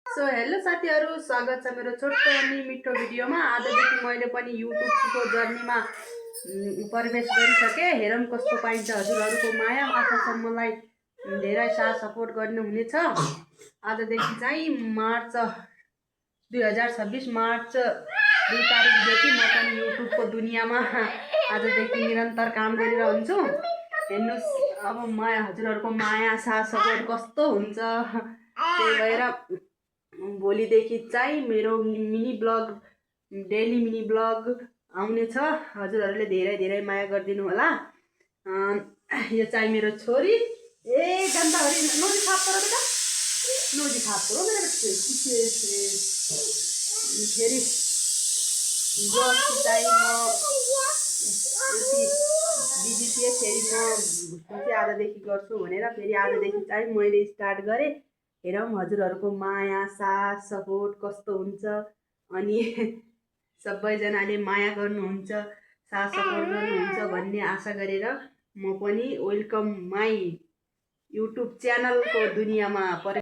So hello साथीहरु, स्वागत छ मेरो छोटो अनि मिठो भिडियोमा। आजदेखि मैले पनि युट्युबको जर्नीमा प्रवेश गरिसके। हेरौँ कस्तो पाइन्छ हजुरहरुको माया। आशा छ मलाई धेरै साथ सपोर्ट गर्नुहुनेछ। आजदेखि चाहिँ मार्च 2026 मार्च 2 तारिकदेखि म पनि युट्युबको दुनियाँमा आजदेखि निरन्तर काम गरिरहन्छु। हेर्नुस् अब माया हजुरहरुको माया साथ सपोर्ट कस्तो हुन्छ। त्यही भएर भोलिदेखि चाहिँ मेरो mini blog, daily mini blog आउनेछ। हजुरहरूले धेरै धेरै माया गरिदिनु होला। यो चाहिँ मेरो छोरी। ए गन्दा हरि नोजी थाप करो बेटा, नोजी थाप करो मेरे बच्चे। फेरि जो चाहिँ म यति बिजी थिएँ, फेरि म चाहिँ आजदेखि गर्छु भनेर फेरि आजदेखि चाहिँ मैले स्टार्ट गरेँ। हेरौँ हजुरहरुको माया साथ सपोर्ट कस्तो हुन्छ। अनि सबैजनाले माया गर्नुहुन्छ, साथ सपोर्ट गर्नुहुन्छ भन्ने आशा गरेर म पनि वेलकम माई युट्युब च्यानलको दुनियाँमा